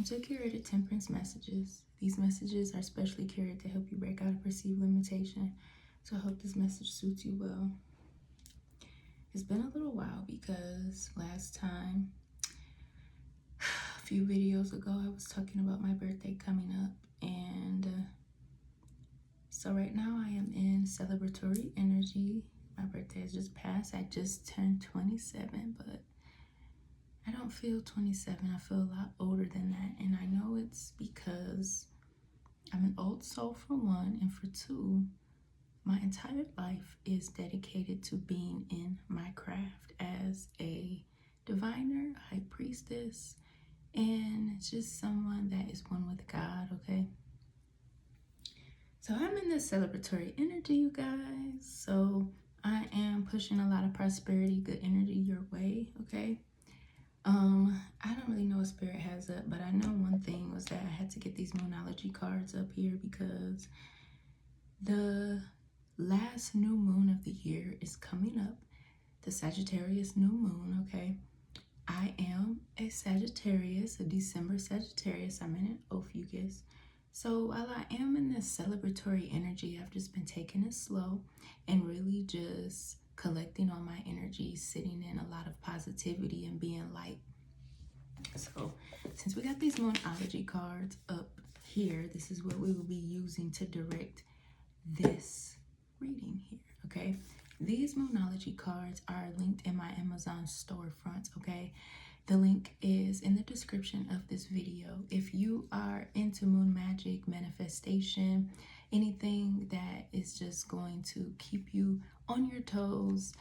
Welcome to Curated Temperance Messages. These messages are specially curated to help you break out of perceived limitation. So I hope this message suits you well. It's been a little while because last time, a few videos ago, I was talking about my birthday coming up. And so right now I am in celebratory energy. My birthday has just passed. I just turned 27, but I don't feel 27. I feel a lot older than that. And I know it's because I'm an old soul for one, and for two, my entire life is dedicated to being in my craft as a diviner, a high priestess, and just someone that is one with God, okay? So I'm in this celebratory energy, you guys. So I am pushing a lot of prosperity, good energy your way, okay? I don't really know what spirit has up, but I know one thing was that I had to get these Moonology cards up here because the last new moon of the year is coming up, the Sagittarius new moon, okay? I am a Sagittarius, a December Sagittarius. I'm in an Ophiuchus. So while I am in this celebratory energy, I've just been taking it slow and really just collecting all my energy, sitting in a lot of positivity and being light. So since we got these Moonology cards up here, this is what we will be using to direct this reading here, okay? These Moonology cards are linked in my Amazon storefront, okay? The link is in the description of this video. If you are into moon magic, manifestation, anything that is just going to keep you on your toes,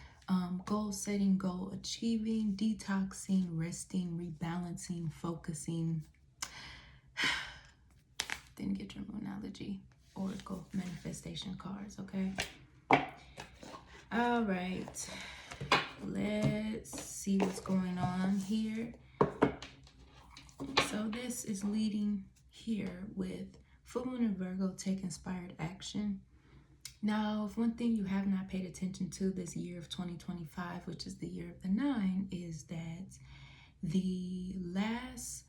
goal setting, goal achieving, detoxing, resting, rebalancing, focusing, then get your Moonology Oracle manifestation cards, okay? All right, let's see what's going on here. So this is leading here with full moon in Virgo, take inspired action. Now, if one thing you have not paid attention to this year of 2025, which is the year of the 9, is that the last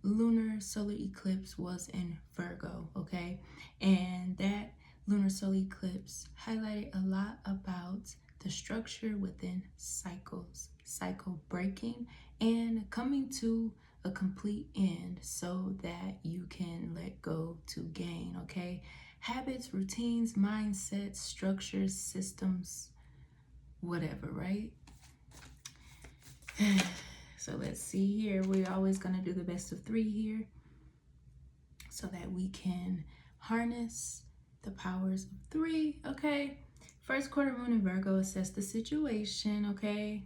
lunar solar eclipse was in Virgo, okay? And that lunar solar eclipse highlighted a lot about the structure within cycles, cycle breaking and coming to a complete end so that you can let go to gain, okay? Habits, routines, mindsets, structures, systems, whatever, right? So let's see here. We're always going to do the best of 3 here so that we can harness the powers of 3, okay? First quarter moon in Virgo, assess the situation, okay?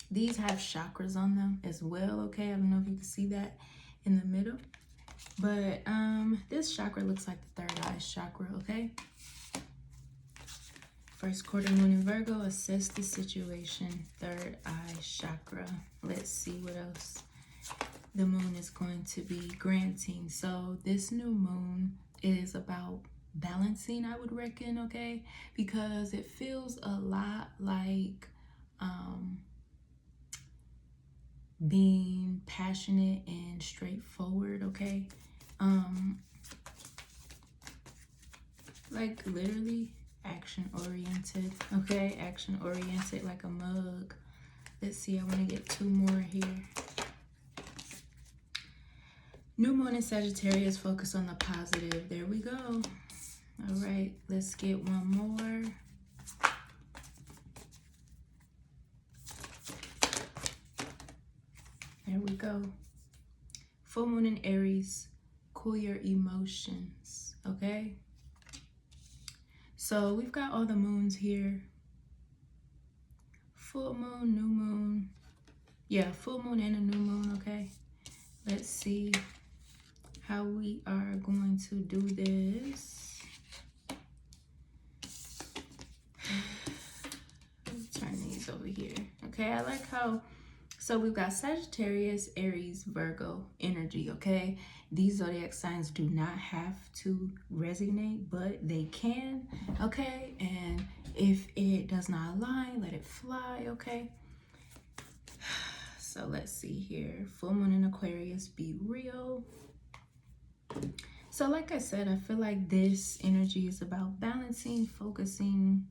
These have chakras on them as well, okay? I don't know if you can see that in the middle. But this chakra looks like the third eye chakra, okay? First quarter moon in Virgo, assess the situation, third eye chakra. Let's see what else the moon is going to be granting. So this new moon is about balancing, I would reckon, okay? Because it feels a lot like being passionate and straightforward, okay? Like literally action oriented, okay? Action oriented like a mug. Let's see, I want to get 2 more here. New moon in Sagittarius, focus on the positive. There we go. All right, let's get 1 more. There we go. Full moon in Aries, cool your emotions, okay? So we've got all the moons here. Full moon, new moon. Yeah, full moon and a new moon, okay? Let's see how we are going to do this. Let's turn these over here. Okay, I like how, so we've got Sagittarius, Aries, Virgo energy, okay? These zodiac signs do not have to resonate, but they can, okay? And if it does not align, let it fly, okay? So let's see here. Full moon in Aquarius, be real. So like I said, I feel like this energy is about balancing, focusing,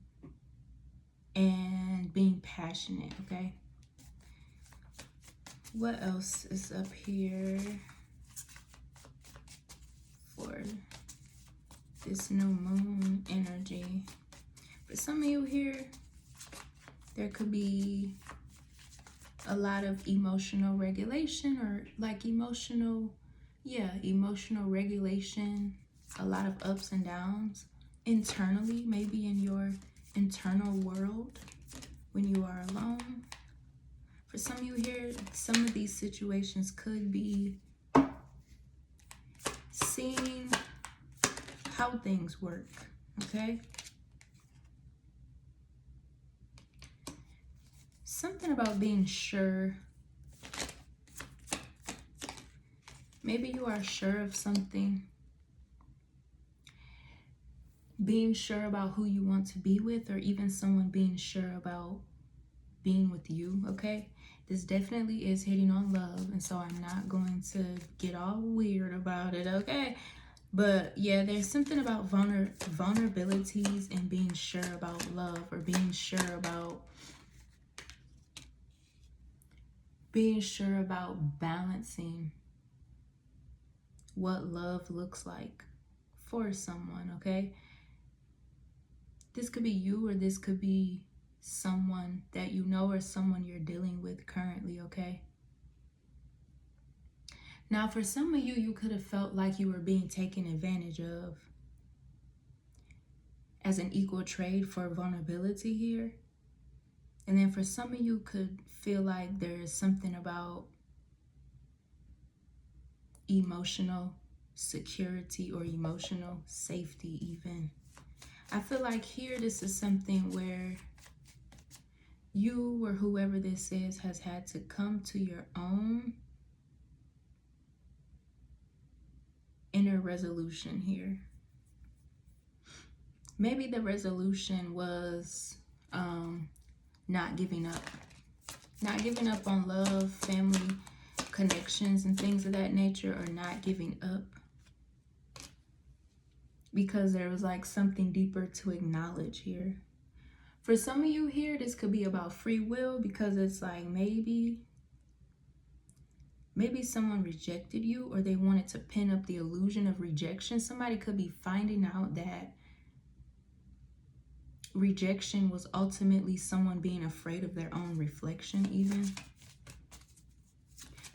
and being passionate, okay? What else is up here for this new moon energy? For some of you here, there could be a lot of emotional regulation, or like emotional regulation, a lot of ups and downs internally, maybe in your internal world when you are alone. For some of you here, some of these situations could be seeing how things work, okay? Something about being sure. Maybe you are sure of something. Being sure about who you want to be with, or even someone being sure about being with you, okay? This definitely is hitting on love, and so I'm not going to get all weird about it, okay? But yeah, there's something about vulnerabilities and being sure about love, or being sure about balancing what love looks like for someone, okay? This could be you, or this could be someone that you know, or someone you're dealing with currently, okay? Now, for some of you, you could have felt like you were being taken advantage of as an equal trade for vulnerability here. And then for some of you could feel like there is something about emotional security or emotional safety even. I feel like here this is something where you, or whoever this is, has had to come to your own inner resolution here. Maybe the resolution was not giving up. Not giving up on love, family, connections, and things of that nature, or not giving up because there was like something deeper to acknowledge here. For some of you here, this could be about free will, because it's like maybe someone rejected you, or they wanted to pin up the illusion of rejection. Somebody could be finding out that rejection was ultimately someone being afraid of their own reflection even.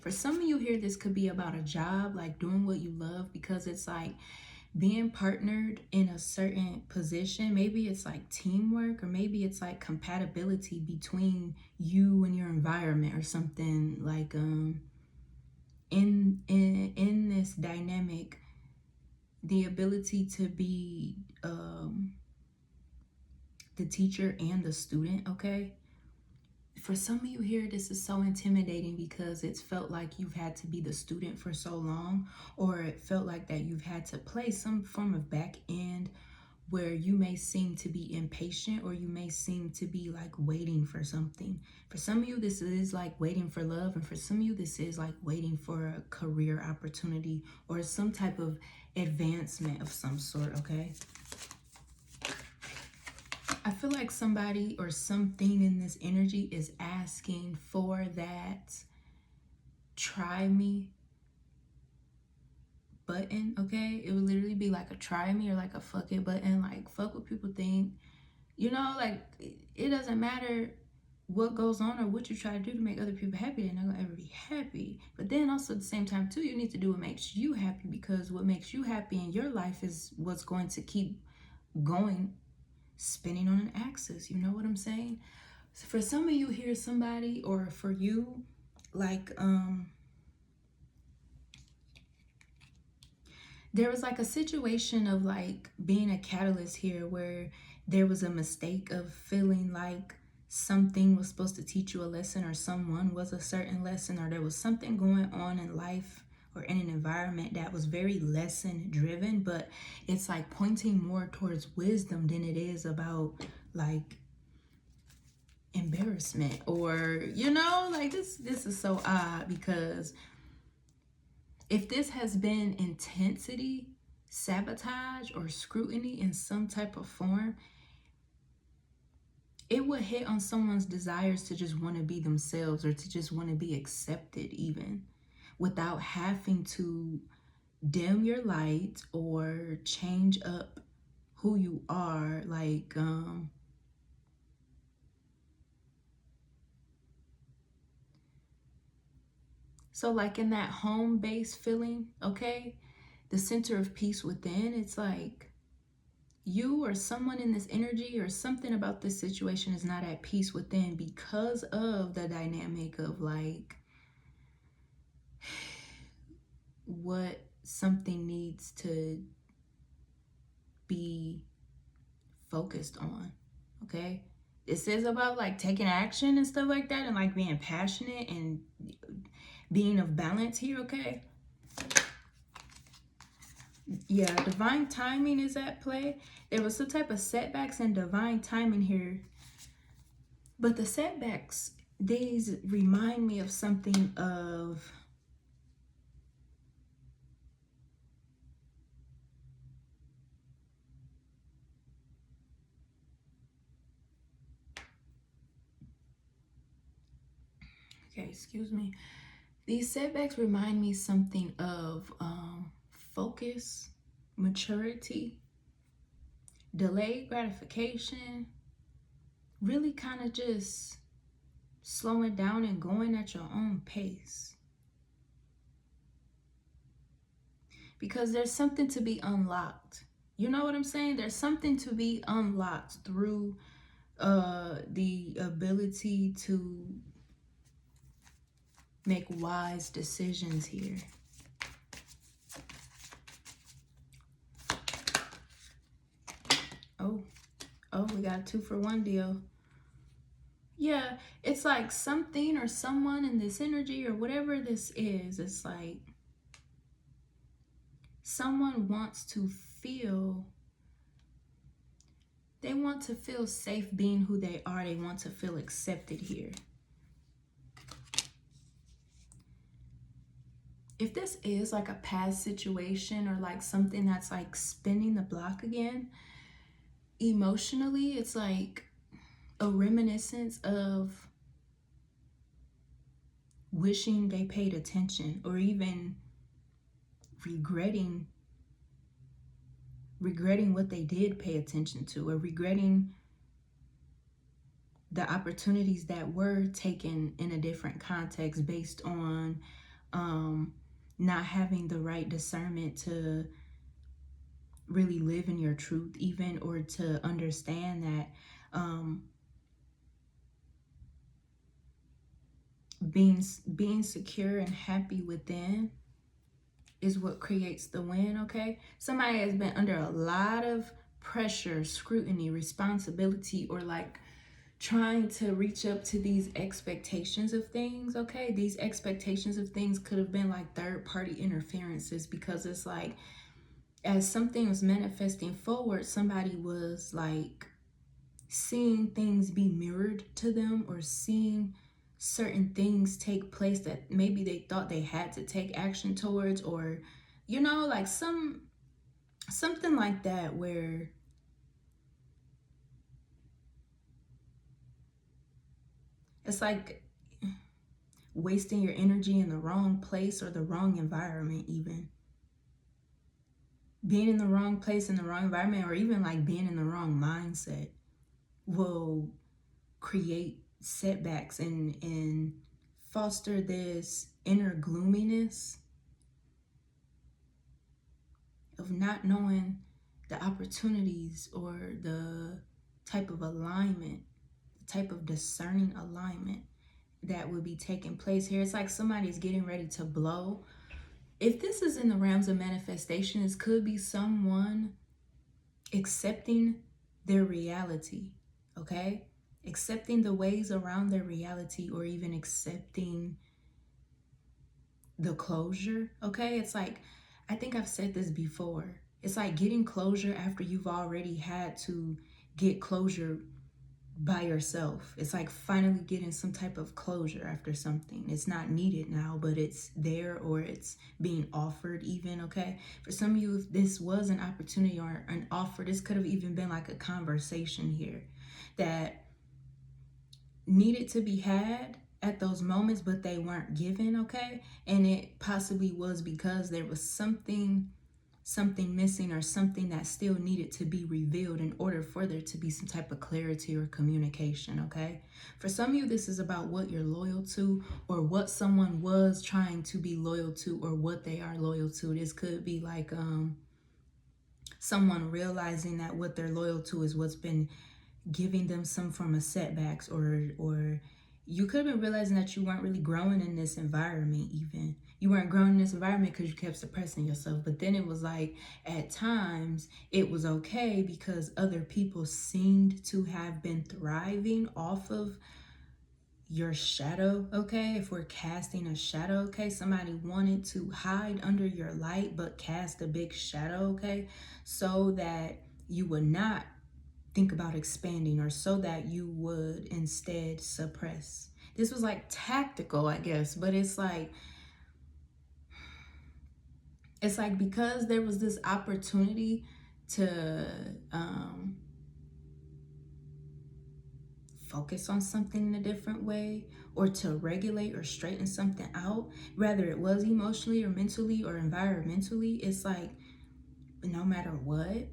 For some of you here, this could be about a job, like doing what you love, because it's like being partnered in a certain position. Maybe it's like teamwork, or maybe it's like compatibility between you and your environment, or something like in this dynamic, the ability to be the teacher and the student, okay? For some of you here, this is so intimidating because it's felt like you've had to be the student for so long, or it felt like that you've had to play some form of back end where you may seem to be impatient, or you may seem to be like waiting for something. For some of you, this is like waiting for love, and for some of you, this is like waiting for a career opportunity or some type of advancement of some sort, okay? I feel like somebody or something in this energy is asking for that try me button, okay? It would literally be like a try me, or like a fuck it button, like fuck what people think. You know, like it doesn't matter what goes on or what you try to do to make other people happy, they're not gonna ever be happy. But then also at the same time too, you need to do what makes you happy, because what makes you happy in your life is what's going to keep going, spinning on an axis. You know what I'm saying? So for some of you here, somebody, or for you, like there was like a situation of like being a catalyst here, where there was a mistake of feeling like something was supposed to teach you a lesson, or someone was a certain lesson, or there was something going on in life or in an environment that was very lesson driven, but it's like pointing more towards wisdom than it is about like embarrassment, or, you know, like this is so odd, because if this has been intensity, sabotage, or scrutiny in some type of form, it would hit on someone's desires to just want to be themselves, or to just want to be accepted, even without having to dim your light or change up who you are. Like, so like in that home base feeling, okay, the center of peace within, it's like you or someone in this energy or something about this situation is not at peace within, because of the dynamic of like what something needs to be focused on. Okay, this is about like taking action and stuff like that, and like being passionate and being of balance here. Okay, yeah, divine timing is at play. There was some type of setbacks and divine timing here, but the setbacks, these remind me of something of okay, excuse me. These setbacks remind me something of focus, maturity, delayed gratification, really kind of just slowing down and going at your own pace. Because there's something to be unlocked. You know what I'm saying? There's something to be unlocked through the ability to make wise decisions here. Oh, we got a 2-for-1 deal. Yeah, it's like something or someone in this energy or whatever this is, it's like someone wants to feel, they want to feel safe being who they are. They want to feel accepted here. If this is like a past situation or like something that's like spinning the block again, emotionally, it's like a reminiscence of wishing they paid attention, or even regretting what they did pay attention to, or regretting the opportunities that were taken in a different context based on not having the right discernment to really live in your truth, even, or to understand that being secure and happy within is what creates the win. Okay, somebody has been under a lot of pressure, scrutiny, responsibility, or like trying to reach up to these expectations of things. Okay, these expectations of things could have been like third-party interferences, because it's like as something was manifesting forward, somebody was like seeing things be mirrored to them, or seeing certain things take place that maybe they thought they had to take action towards, or, you know, like something like that, where it's like wasting your energy in the wrong place or the wrong environment, even being in the wrong place in the wrong environment, or even like being in the wrong mindset will create setbacks and foster this inner gloominess of not knowing the opportunities or the type of alignment, the type of discerning alignment that would be taking place here. It's like somebody's getting ready to blow. If this is in the realms of manifestation, this could be someone accepting their reality, okay? Accepting the ways around their reality, or even accepting the closure, okay? It's like, I think I've said this before. It's like getting closure after you've already had to get closure by yourself. It's like finally getting some type of closure after something. It's not needed now, but it's there, or it's being offered even, okay? For some of you, if this was an opportunity or an offer, this could have even been like a conversation here that needed to be had at those moments, but they weren't given, okay? And it possibly was because there was something missing, or something that still needed to be revealed in order for there to be some type of clarity or communication, okay? For some of you, this is about what you're loyal to, or what someone was trying to be loyal to, or what they are loyal to. This could be like someone realizing that what they're loyal to is what's been giving them some form of setbacks, or you could have been realizing that you weren't really growing in this environment. Even you weren't growing in this environment because you kept suppressing yourself, but then it was like at times it was okay because other people seemed to have been thriving off of your shadow, okay? If we're casting a shadow, okay, somebody wanted to hide under your light but cast a big shadow, okay, so that you would not think about expanding, or so that you would instead suppress. This was like tactical, I guess, but it's like because there was this opportunity to focus on something in a different way, or to regulate or straighten something out, whether it was emotionally or mentally or environmentally. It's like no matter what,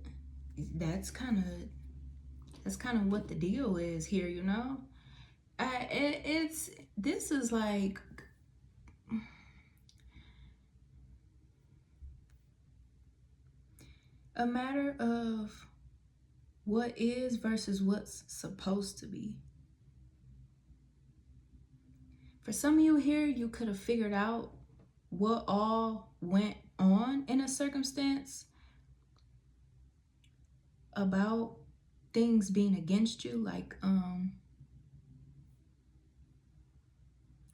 that's kind of what the deal is here, you know? This is like a matter of what is versus what's supposed to be. For some of you here, you could have figured out what all went on in a circumstance about things being against you, like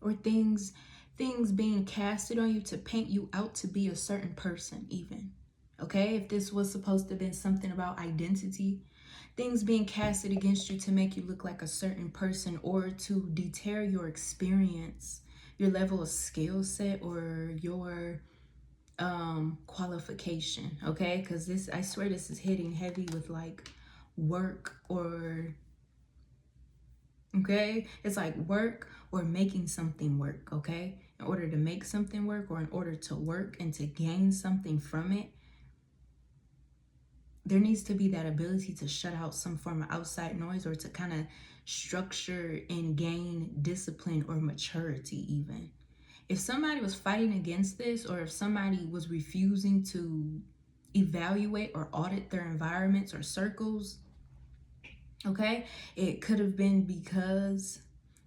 or things being casted on you to paint you out to be a certain person, even. Okay, if this was supposed to have been something about identity, things being casted against you to make you look like a certain person, or to deter your experience, your level of skill set, or your qualification, okay? Because this, I swear this is hitting heavy with like work, or okay, it's like work or making something work, okay? In order to make something work, or in order to work and to gain something from it, there needs to be that ability to shut out some form of outside noise, or to kind of structure and gain discipline or maturity even. If somebody was fighting against this, or if somebody was refusing to evaluate or audit their environments or circles, okay, it could have been because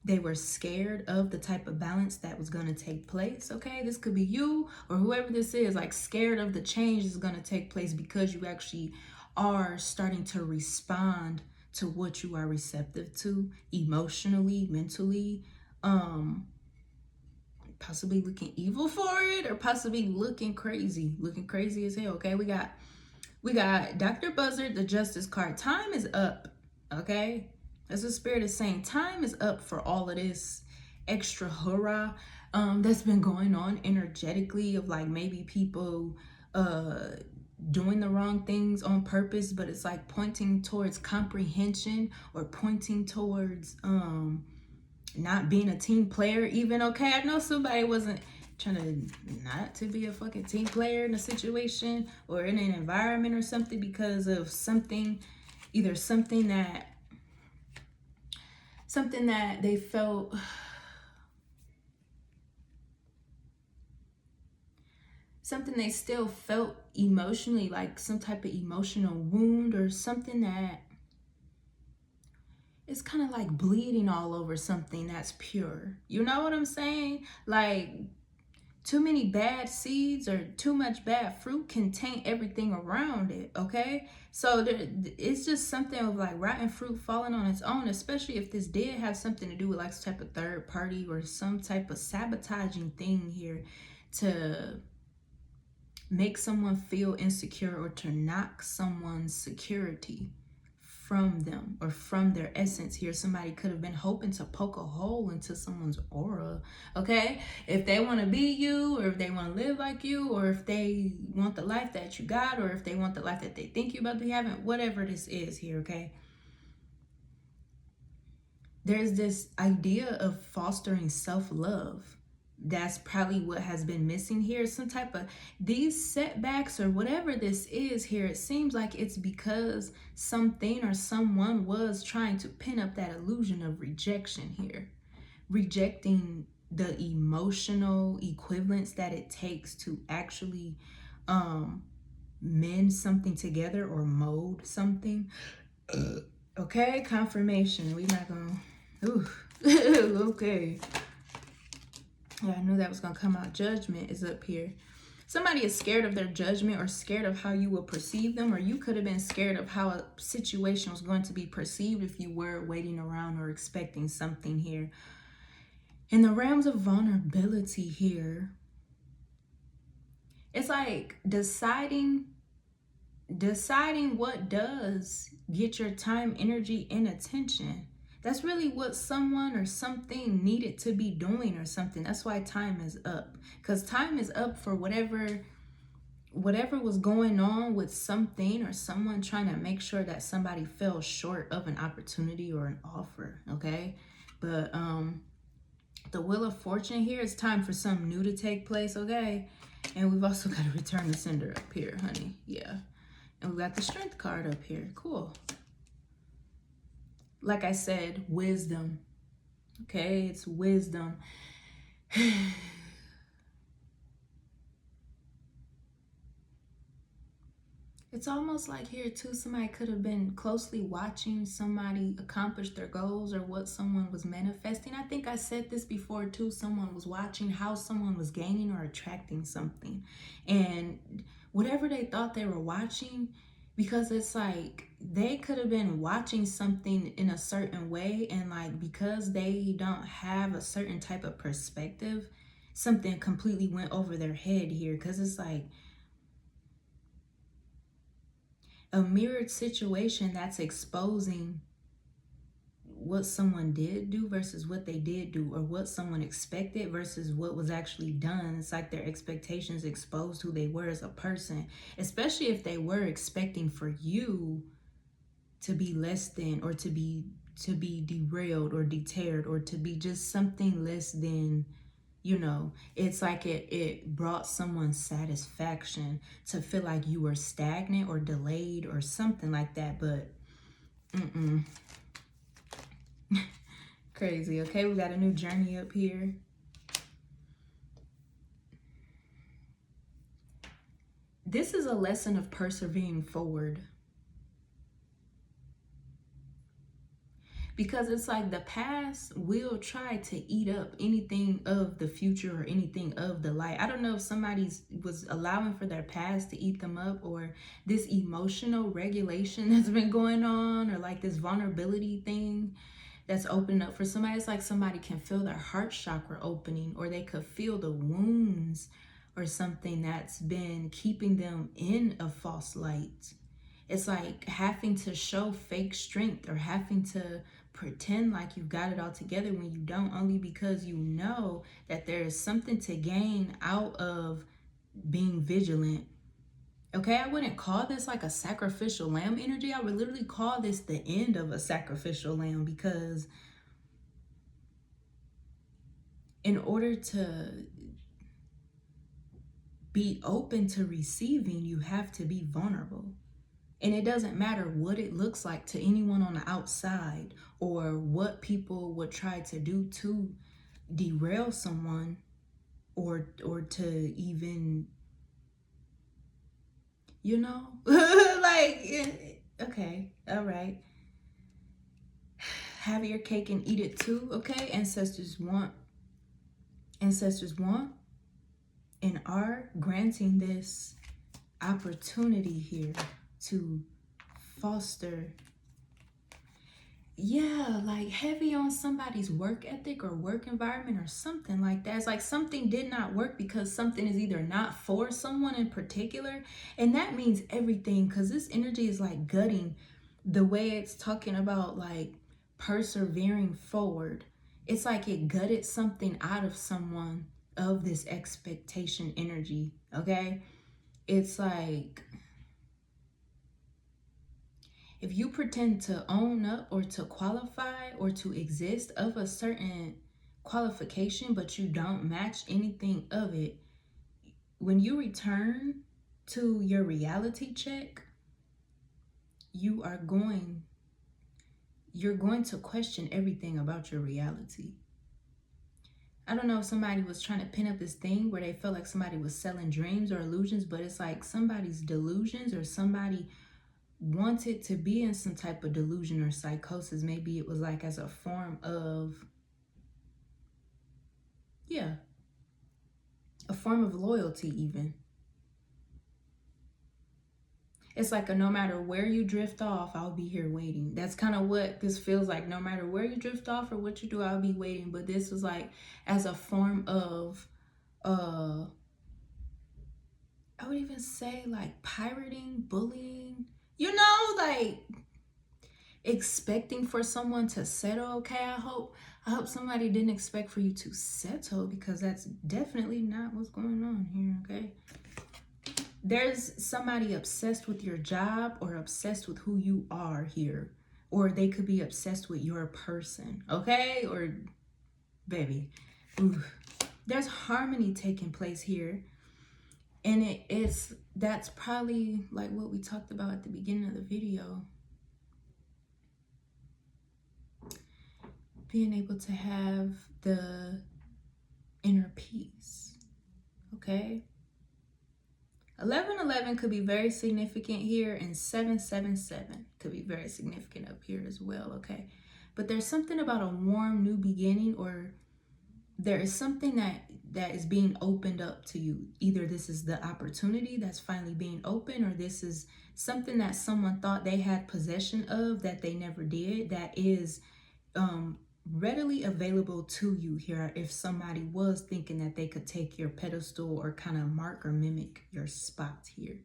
they were scared of the type of balance that was going to take place, okay? This could be you or whoever this is, like scared of the change is going to take place because you actually are starting to respond to what you are receptive to emotionally, mentally, possibly looking evil for it, or possibly looking crazy as hell, okay? We got Dr. Buzzard, the Justice card. Time is up, okay? As the Spirit is saying, time is up for all of this extra hurrah that's been going on energetically, of like maybe people doing the wrong things on purpose, but it's like pointing towards comprehension, or pointing towards not being a team player even, okay? I know somebody wasn't trying to not to be a fucking team player in a situation or in an environment or something because of something, either something that they felt, something they still felt emotionally, like some type of emotional wound, or something that is kind of like bleeding all over something that's pure. You know what I'm saying? Like, too many bad seeds or too much bad fruit can taint everything around it, okay? So it's just something of like rotten fruit falling on its own, especially if this did have something to do with like some type of third party or some type of sabotaging thing here to make someone feel insecure, or to knock someone's security from them or from their essence here. Somebody could have been hoping to poke a hole into someone's aura, okay? If they want to be you, or if they want to live like you, or if they want the life that you got, or if they want the life that they think you're about to be having, whatever this is here, okay? There's this idea of fostering self-love. That's probably what has been missing here. Some type of these setbacks or whatever this is here, it seems like it's because something or someone was trying to pin up that illusion of rejection here. Rejecting the emotional equivalence that it takes to actually mend something together or mold something. Okay, confirmation. We're not gonna, okay. Yeah, I knew that was going to come out. Judgment is up here. Somebody is scared of their judgment or scared of how you will perceive them, or you could have been scared of how a situation was going to be perceived if you were waiting around or expecting something here. In the realms of vulnerability here, it's like deciding what does get your time, energy, and attention. That's really what someone or something needed to be doing or something. That's why time is up. Because time is up for whatever was going on with something or someone trying to make sure that somebody fell short of an opportunity or an offer, okay? But the Wheel of Fortune here, it's time for something new to take place, okay? And we've also got to return the sender up here, honey. Yeah. And we got the Strength card up here. Cool. Like I said, wisdom. Okay, it's wisdom. It's almost like here too, somebody could have been closely watching somebody accomplish their goals or what someone was manifesting. I think I said this before too. Someone was watching how someone was gaining or attracting something. And whatever they thought they were watching, because it's like they could have been watching something in a certain way, and like because they don't have a certain type of perspective, something completely went over their head here. Because it's like a mirrored situation that's exposing what someone did do versus what they did do, or what someone expected versus what was actually done. It's like their expectations exposed who they were as a person, especially if they were expecting for you to be less than, or to be derailed or deterred, or to be just something less than, you know. It's like it brought someone satisfaction to feel like you were stagnant or delayed or something like that. But crazy. Okay, we got a new journey up here. This is a lesson of persevering forward. Because it's like the past will try to eat up anything of the future or anything of the light. I don't know if somebody was allowing for their past to eat them up, or this emotional regulation that's been going on, or like this vulnerability thing that's opening up for somebody. It's like somebody can feel their heart chakra opening, or they could feel the wounds or something that's been keeping them in a false light. It's like having to show fake strength, or having to pretend like you've got it all together when you don't, only because you know that there is something to gain out of being vigilant. Okay, I wouldn't call this like a sacrificial lamb energy. I would literally call this the end of a sacrificial lamb, because in order to be open to receiving, you have to be vulnerable. And it doesn't matter what it looks like to anyone on the outside, or what people would try to do to derail someone, or to even, you know, like, okay, all right. Have your cake and eat it too, okay? Ancestors want and are granting this opportunity here to foster, yeah, like heavy on somebody's work ethic or work environment or something like that. It's like something did not work because something is either not for someone in particular, and that means everything, because this energy is like gutting the way it's talking about like persevering forward, it's like it gutted something out of someone of this expectation energy, okay? It's like if you pretend to own up or to qualify or to exist of a certain qualification, but you don't match anything of it, when you return to your reality check, you're going to question everything about your reality. I don't know if somebody was trying to pin up this thing where they felt like somebody was selling dreams or illusions, but it's like somebody's delusions, or somebody wanted to be in some type of delusion or psychosis. Maybe it was like as a form of, yeah, a form of loyalty even. It's like a no matter where you drift off, I'll be here waiting. That's kind of what this feels like. No matter where you drift off or what you do, I'll be waiting. But this was like as a form of, I would even say like pirating, bullying, you know, like expecting for someone to settle. Okay, I hope somebody didn't expect for you to settle, because that's definitely not what's going on here, okay? There's somebody obsessed with your job or obsessed with who you are here, or they could be obsessed with your person, okay? Or baby, ooh, there's harmony taking place here, and that's probably like what we talked about at the beginning of the video. Being able to have the inner peace, okay? 1111 could be very significant here, and 777 could be very significant up here as well, okay? But there's something about a warm new beginning, or there is something that is being opened up to you. Either this is the opportunity that's finally being open, or this is something that someone thought they had possession of that they never did, that is readily available to you here if somebody was thinking that they could take your pedestal or kind of mark or mimic your spot here.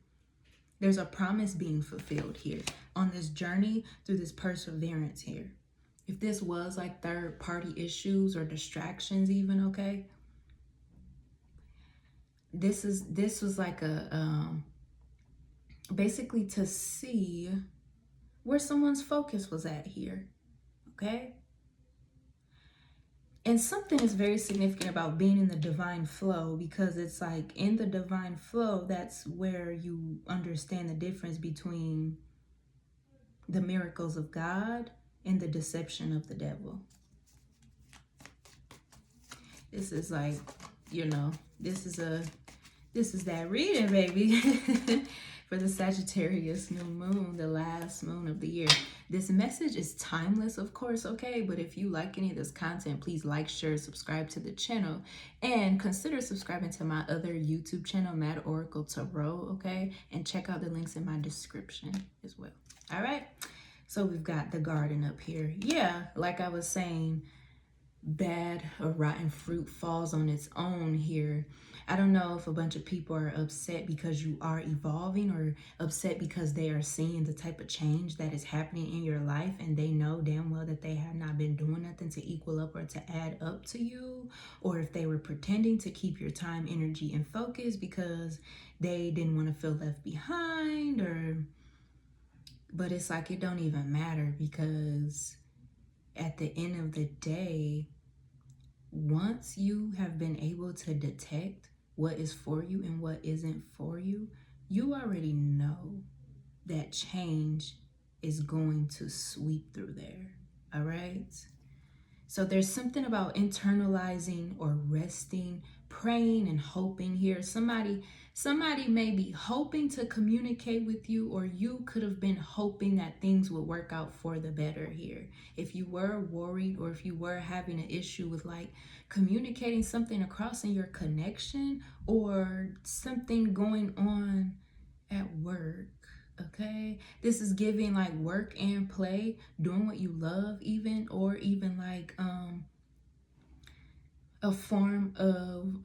There's a promise being fulfilled here on this journey through this perseverance here. If this was like third party issues or distractions even, okay, this was like a basically to see where someone's focus was at here, okay? And something is very significant about being in the divine flow, because it's like in the divine flow, that's where you understand the difference between the miracles of God and the deception of the devil. This is like, you know, this is that reading, baby. For the Sagittarius new moon, the last moon of the year. This message is timeless, of course, okay? But if you like any of this content, please like, share, subscribe to the channel, and consider subscribing to my other YouTube channel, 𝒤𝓄𝒄𝓈, okay? And check out the links in my description as well. All right? So we've got the garden up here. Yeah, like I was saying, bad or rotten fruit falls on its own here. I don't know if a bunch of people are upset because you are evolving, or upset because they are seeing the type of change that is happening in your life, and they know damn well that they have not been doing nothing to equal up or to add up to you, or if they were pretending to keep your time, energy, and focus because they didn't want to feel left behind, or but it's like it don't even matter, because at the end of the day, once you have been able to detect what is for you and what isn't for you, you already know that change is going to sweep through there, all right? So there's something about internalizing or resting, praying and hoping here. Somebody may be hoping to communicate with you, or you could have been hoping that things would work out for the better here. If you were worried, or if you were having an issue with like communicating something across in your connection, or something going on at work, okay? This is giving like work and play, doing what you love even, or even like a form of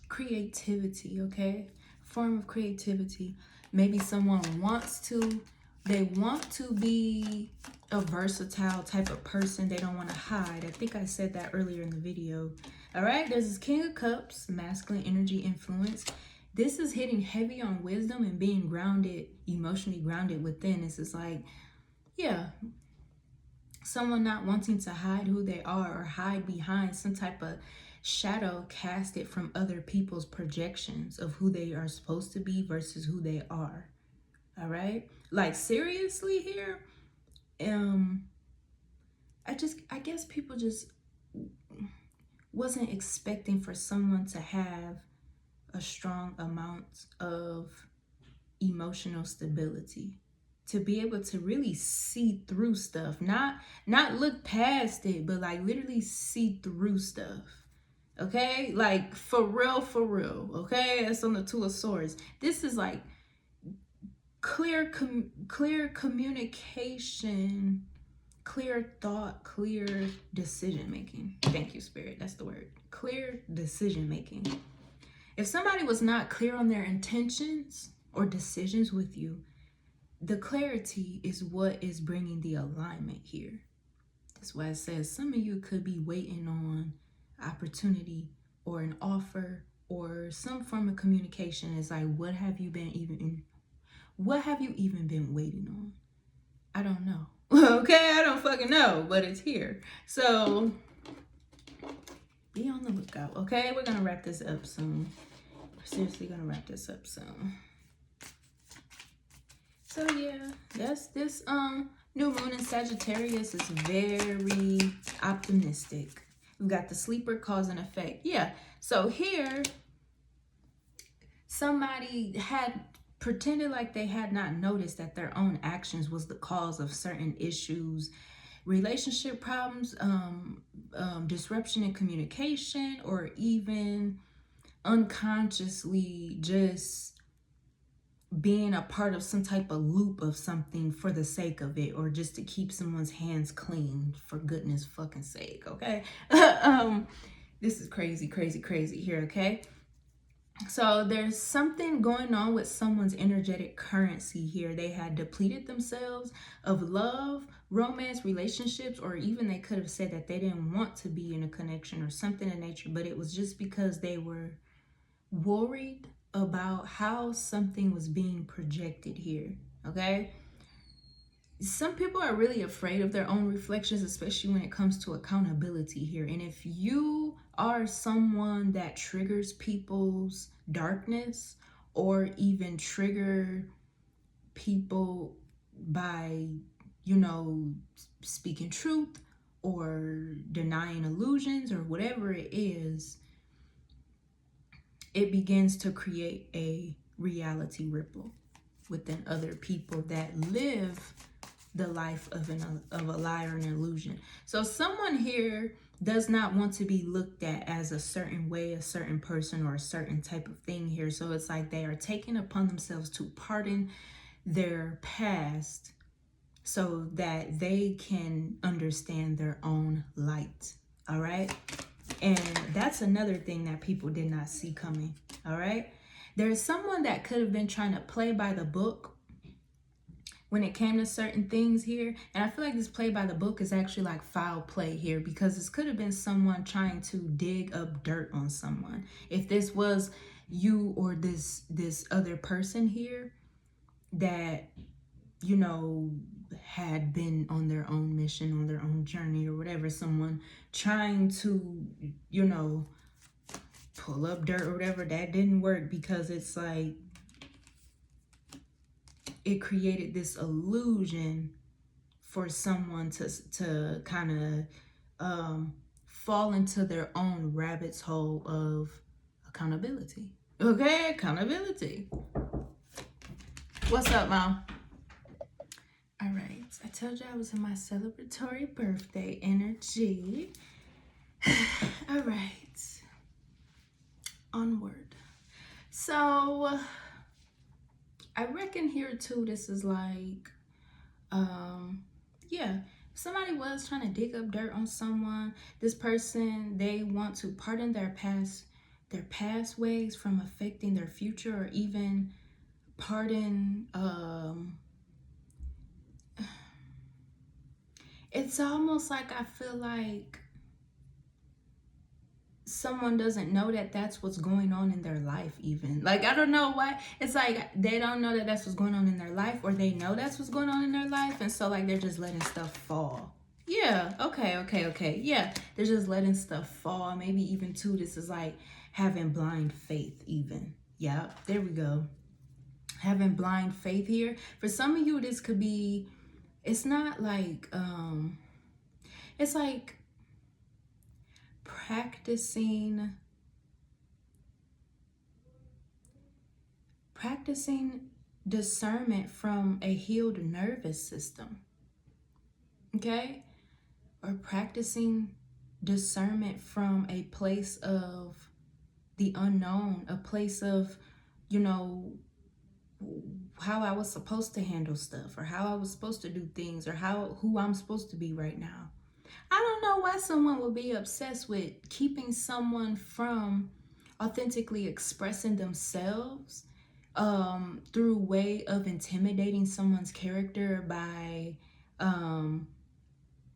creativity, okay? Form of creativity. Maybe someone wants to They want to be a versatile type of person. They don't want to hide. I think I said that earlier in the video. All right, there's this King of Cups, masculine energy influence. This is hitting heavy on wisdom and being grounded, emotionally grounded within. This is like, yeah, someone not wanting to hide who they are or hide behind some type of shadow casted from other people's projections of who they are supposed to be versus who they are. All right, like seriously here, I guess people just wasn't expecting for someone to have a strong amount of emotional stability, to be able to really see through stuff, not look past it, but like literally see through stuff. Okay, like for real. Okay, that's on the Two of Swords. This is like clear communication, clear thought, clear decision making. Thank you, Spirit. That's the word. Clear decision making. If somebody was not clear on their intentions or decisions with you, the clarity is what is bringing the alignment here. That's why it says some of you could be waiting on opportunity or an offer or some form of communication. It's like, what have you even been waiting on? I don't know. Okay, I don't fucking know, but it's here. So be on the lookout. Okay, we're gonna wrap this up soon. We're seriously gonna wrap this up soon. So yeah, that's this new moon in Sagittarius is very optimistic. We've got the sleeper cause and effect. Yeah, so here somebody had pretended like they had not noticed that their own actions was the cause of certain issues, relationship problems, disruption in communication, or even unconsciously just being a part of some type of loop of something for the sake of it, or just to keep someone's hands clean for goodness fucking sake. Okay. This is crazy here. Okay, so there's something going on with someone's energetic currency here. They had depleted themselves of love, romance, relationships, or even they could have said that they didn't want to be in a connection or something in nature, but it was just because they were worried about how something was being projected here. Okay, some people are really afraid of their own reflections, especially when it comes to accountability here. And if you are someone that triggers people's darkness or even trigger people by, you know, speaking truth or denying illusions or whatever it is, it begins to create a reality ripple within other people that live the life of a lie or an illusion. So someone here does not want to be looked at as a certain way, a certain person, or a certain type of thing here. So it's like they are taking upon themselves to pardon their past so that they can understand their own light. All right. And that's another thing that people did not see coming. All right. There's someone that could have been trying to play by the book when it came to certain things here. And I feel like this play by the book is actually like foul play here, because this could have been someone trying to dig up dirt on someone. If this was you or this other person here that, you know, had been on their own mission, on their own journey or whatever, someone trying to, you know, pull up dirt or whatever, that didn't work, because it's like it created this illusion for someone to kind of fall into their own rabbit's hole of accountability. Okay, accountability. What's up, Mom? All right, I told you I was in my celebratory birthday energy. All right, onward. So I reckon here too, this is like, yeah, somebody was trying to dig up dirt on someone. This person, they want to pardon their past ways from affecting their future, or even pardon it's almost like I feel like someone doesn't know that that's what's going on in their life even. Like, I don't know why. It's like they don't know that that's what's going on in their life, or they know that's what's going on in their life, and so like they're just letting stuff fall. Yeah, okay. Yeah, they're just letting stuff fall. Maybe even too, this is like having blind faith even. Yeah, there we go. Having blind faith here. For some of you, this could be, it's not like, it's like practicing discernment from a healed nervous system, okay? Or practicing discernment from a place of the unknown, a place of, you know, how I was supposed to handle stuff, or how I was supposed to do things, or who I'm supposed to be right now. I don't know why someone would be obsessed with keeping someone from authentically expressing themselves through way of intimidating someone's character by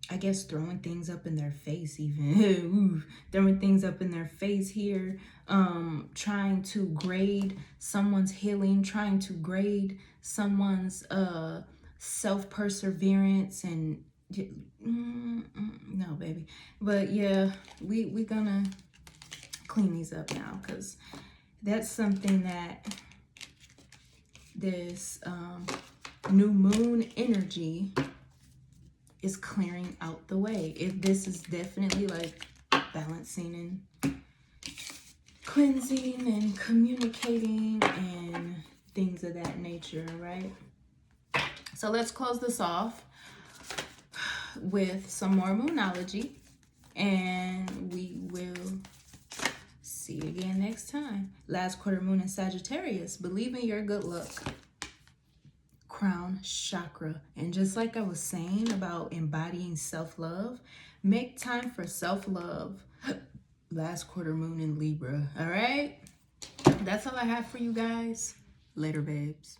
I guess throwing things up in their face even. Throwing things up in their face here, trying to grade someone's healing, trying to grade someone's self-perseverance and no, baby. But yeah, we gonna clean these up now, because that's something that this new moon energy is clearing out the way. If this is definitely like balancing and cleansing and communicating and things of that nature, right? So let's close this off with some more moonology, and we will see you again next time. Last quarter moon in Sagittarius. Believe in your good luck. Crown chakra. And just like I was saying about embodying self-love, make time for self-love. Last quarter moon in Libra. All right, that's all I have for you guys. Later, babes.